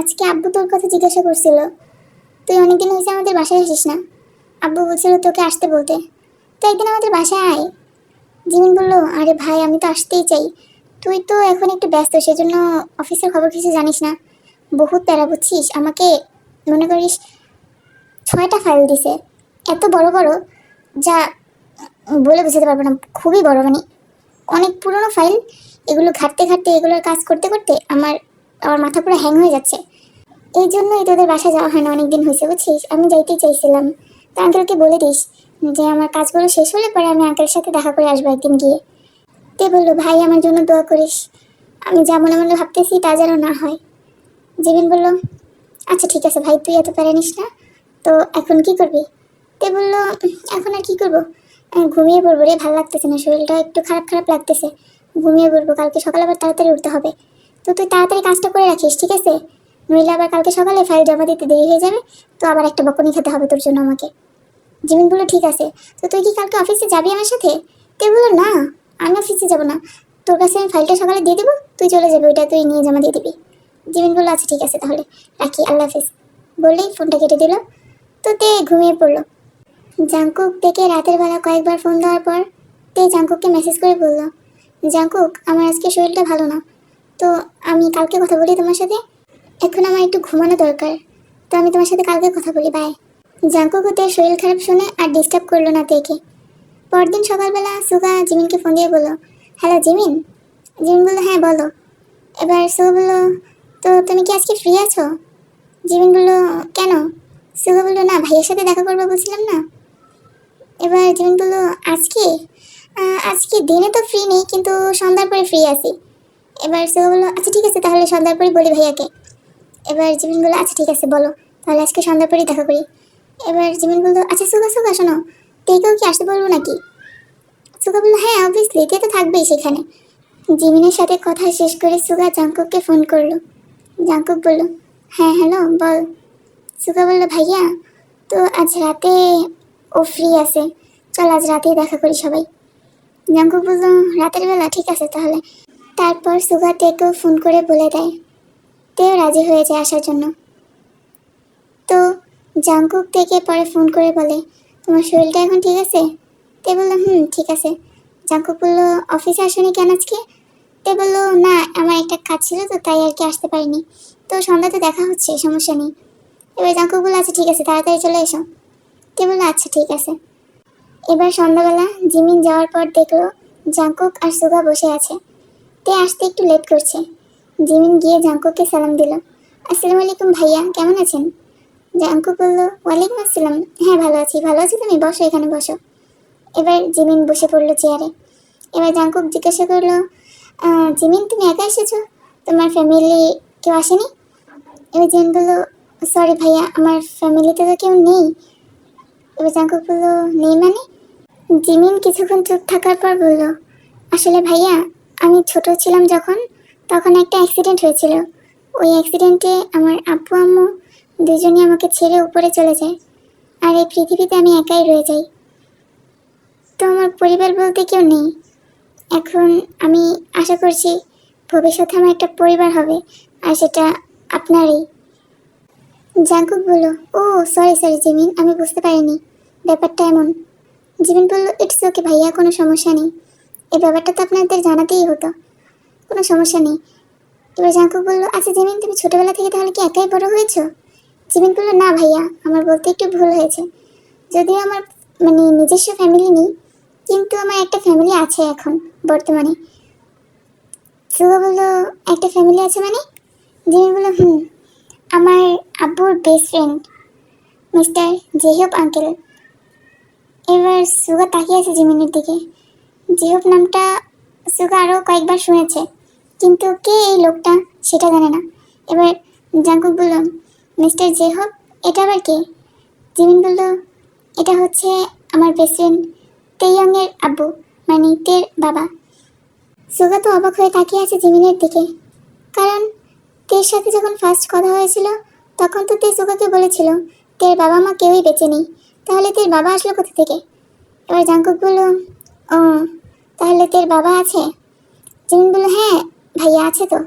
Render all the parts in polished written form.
আজকে আব্বু তোর কথা জিজ্ঞাসা করছিল, তুই অনেকদিন হয়েছে আমাদের বাসায় আসিস না। আব্বু বলছিল তোকে আসতে বলতে, তো একদিন আমাদের বাসায় আয়। জিমিন বলল, আরে ভাই আমি তো আসতেই চাই, তুই তো এখন একটু ব্যস্ত, সেজন্য অফিসের খবর কিছু জানিস না। বহুত প্যারা বুঝছিস আমাকে। মনে করিস 6টা ফাইল দিছে, এত বড় বড়, যা বলে বোঝাতে পারবো না, খুবই বড়, মানে অনেক পুরনো ফাইল। এগুলো ঘাটতে ঘাটতে, এগুলোর কাজ করতে করতে আমার আমার মাথা পুরো হ্যাং হয়ে যাচ্ছে। এই জন্যই তোদের বাসা যাওয়া হয় না, অনেকদিন হয়েছে বুঝছিস। আমি যাইতেই চাইছিলাম, তো আঙ্কেলকে বলে দিস যে আমার কাজগুলো শেষ হলে পরে আমি আঙ্কেলের সাথে দেখা করে আসবো একদিন গিয়ে। তে বললো, ভাই আমার জন্য দোয়া করিস, আমি যা মনে মনে ভাবতেছি তা যেন না হয়। জিমিন বলল, আচ্ছা ঠিক আছে ভাই, তুই এত প্যারা নিস না। তো এখন কি করবি? তে বললো, এখন আর কি করবো, ঘুমিয়ে পড়বো রে, ভালো লাগতেছে না, শরীরটা একটু খারাপ খারাপ লাগতেছে, ঘুমিয়ে পড়বো, কালকে সকালে আবার তাড়াতাড়ি উঠতে হবে। তো তুই তাড়াতাড়ি কাজটা করে রাখিস, ঠিক আছে? নইলে আবার কালকে সকালে ফাইল জমা দিতে দেরি হয়ে যাবে, তো আবার একটা বকুনি খেতে হবে তোর জন্য আমাকে। জিমিন বললো, ঠিক আছে। তো তুই কি কালকে অফিসে যাবি আমার সাথে? তে বললো, না আমি অফিসে যাবো না, তোর কাছে আমি ফাইলটা সকালে দিয়ে দেবো, তুই চলে যাবি, ওইটা তুই নিয়ে জমা দিয়ে দিবি। জিমিন বললো, আচ্ছা ঠিক আছে তাহলে রাখি, আল্লাহ হাফিজ বললেই ফোনটা কেটে দিল। তো তে ঘুমিয়ে পড়লো। জাংকুক থেকে রাতের বেলা কয়েকবার ফোন দেওয়ার পর তে জাংকুককে মেসেজ করে বলল, জাংকুক আমার আজকে শরীরটা ভালো না, তো আমি কালকে কথা বলি তোমার সাথে, এখন আমার একটু ঘুমানো দরকার, তো আমি তোমার সাথে কালকে কথা বলি, বাই। জাংকুক ওদের শরীর খারাপ শুনে আর ডিস্টার্ব করলো না তেকে। পরদিন সকালবেলা সুগা জিমিনকে ফোন দিয়ে বলল, হ্যালো জিমিন। জিমিন বললো, হ্যাঁ বলো। এবার সুগা বললো, তো তুমি কি আজকে ফ্রি আছো? জিমিন বললো, কেন? সুগা বললো, না ভাইয়ের সাথে দেখা করবো বলছিলাম না। এবার জিমিন বললো, আজকে আজকে দিনে তো ফ্রি নেই, কিন্তু সন্ধ্যার পরে ফ্রি আছি। এবার সুগা বললো, আচ্ছা ঠিক আছে তাহলে সন্ধ্যার পরে বলি ভাইয়াকে। এবার জিমিন বললো, আচ্ছা ঠিক আছে বলো, তাহলে আজকে সন্ধ্যার পরেই দেখা করি। এবার জিমিন বললো, আচ্ছা সুগা সুগা শোনো, তেকেও কি আসতে বলবো নাকি? সুগা বললো, হ্যাঁ অবভিয়াসলি, তে তো থাকবেই সেখানে। জিমিনের সাথে কথা শেষ করে সুগা জাংকুককে ফোন করলো। জাংকুক বলল, হ্যাঁ হ্যালো বল। সুগা বলল, ভাইয়া তো আজ রাতে ও ফ্রি আছে, চল আজ রাতেই দেখা করি সবাই। জাংকুক বলল, রাতের বেলা ঠিক আছে তাহলে। তারপর সুগা তেকেও ফোন করে বলে দেয়, তেও রাজি হয়ে যায় আসার জন্য। তো জাংকুক তেকে পরে ফোন করে বলে, তোমার শরীরটা এখন ঠিক আছে? তে বলল, ঠিক আছে। জাংকুক বলল, অফিসে আসনি কেন আজকে? তে বলল, না আমার একটা কাজ ছিল তো তাই আর কি আসতে পারিনি, তো সন্ধ্যাতে দেখা হচ্ছে, সমস্যা নেই। এবার জাংকুক বলল, আচ্ছা ঠিক আছে তাড়াতাড়ি চলে এসো। তে বলল, আচ্ছা ঠিক আছে। এবার সন্ধ্যাবেলা জিমিন যাওয়ার পর দেখলো জাংকুক আর সুগা বসে আছে। তে আসতে একটু লেট করছে। জিমিন গিয়ে জাংকুককে সালাম দিল, আসসালামু আলাইকুম ভাইয়া, কেমন আছেন? জাংকুক বলল, ওয়ালাইকুম আসসালাম, হ্যাঁ ভালো আছি, ভালো আছি তুমি, বসো এখানে বসো। এবার জিমিন বসে পড়লো চেয়ারে। এবার জাংকুক জিজ্ঞাসা করলো, জিমিন তুমি একা এসেছো, তোমার ফ্যামিলি কেউ আসেনি? এবার জিমিন বললো, সরি ভাইয়া আমার ফ্যামিলিতে তো কেউ নেই। এবার জাংকুক বললো, নেই মানে? জিমিন কিছুক্ষণ চুপ থাকার পর বলল, আসলে ভাইয়া আমি ছোট ছিলাম যখন, তখন একটা অ্যাক্সিডেন্ট হয়েছিল। ওই অ্যাক্সিডেন্টে আমার আব্বু আম্মু দুজনই আমাকে ছেড়ে উপরে চলে যায়, আর এই পৃথিবীতে আমি একাই রয়ে যাই। তো আমার পরিবার বলতে কেউ নেই। এখন আমি আশা করছি ভবিষ্যতে আমার একটা পরিবার হবে, আর সেটা আপনারই। জাংকুক বলল, ও সরি সরি জিমিন, আমি বুঝতে পারিনি ব্যাপারটা এমন। জিমিন বলল, ইটস ওকে ভাইয়া, কোনো সমস্যা নেই, এই ব্যাপারটা তো আপনাদের জানাতেই হতো, কোনো সমস্যা নেই। এবার জাংকুক বলল, আচ্ছা জিমিন তুমি ছোটবেলা থেকে তাহলে কি একাই বড় হয়েছো? জিমিন বলল, না ভাইয়া আমার বলতে একটু ভুল হয়েছে, যদিও আমার মানে নিজস্ব ফ্যামিলি নেই, কিন্তু আমার একটা ফ্যামিলি আছে এখন বর্তমানে। সুগা বলল, একটা ফ্যামিলি আছে মানে? জিমিন বলল, আমার আব্বুর বেস্ট ফ্রেন্ড মিস্টার জেহব আঙ্কেল। এবার সুগা তাকিয়ে আছে জিমিনের দিকে। জেহব নামটা সুগা আরও কয়েকবার শুনেছে, কিন্তু কে এই লোকটা সেটা জানে না। এবার জাংকুক বলল, মিস্টার জেহব এটা আবার কে? জিমিন বলল, এটা হচ্ছে আমার বেস্ট ফ্রেন্ড তেইয়ংয়ের আব্বু, মানে তের বাবা। সুগা তো অবাক হয়ে তাকিয়ে আছে জিমিনের দিকে, কারণ তের সাথে যখন ফার্স্ট কথা হয়েছিল তখন তো তে সুগাকে বলেছিল তের বাবা মা কেউই বেঁচে নেই, তাহলে তের বাবা আসলো কোথা থেকে? এবার জাংকুক বলল, ও তাহলে তের বাবা আছে? জিমিন বলল, হ্যাঁ ভাইয়া আছে তো।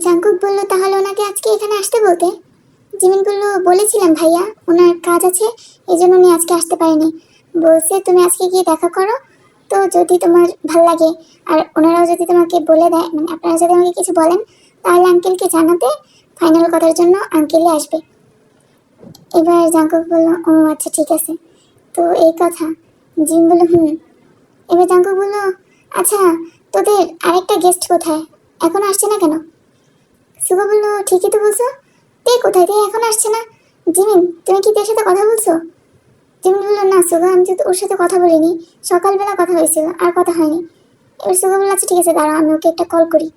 জাঙ্কুক বলল তাহলে ওনাকে আজকে এখানে আসতে বলতে। জিমিন বলল বলেছিলাম ভাইয়া ওনার কাজ আছে, এই জন্য উনি আজকে আসতে পারেনি। বলছে তুমি আজকে গিয়ে দেখা করো, তো যদি তোমার ভাল লাগে আর ওনারাও যদি তোমাকে বলে দেয়, মানে আপনারা যদি আমাকে কিছু বলেন, তাহলে আঙ্কেলকে জানাতে ফাইনাল কথার জন্য আঙ্কেলই আসবে। এবার জাঙ্কুক বলল ও আচ্ছা ঠিক আছে, তো এই কথা। জিম বলল হুম। এবার জাঙ্কুক বলল আচ্ছা তোদের আরেকটা গেস্ট কোথায়, এখনো আসছে না কেন? সুগা বলল ঠিকই তো বলছো, তে কোথায়, তে এখন আসছে না। জিমিন তুমি কি তের সাথে কথা বলছো? জিমিন বলল না সুগা, আমি তো ওর সাথে কথা বলিনি, সকালবেলা কথা হয়েছিল আর কথা হয়নি। এবার সুগা বলল আচ্ছা ঠিক আছে দাঁড়াও আমি ওকে একটা কল করি।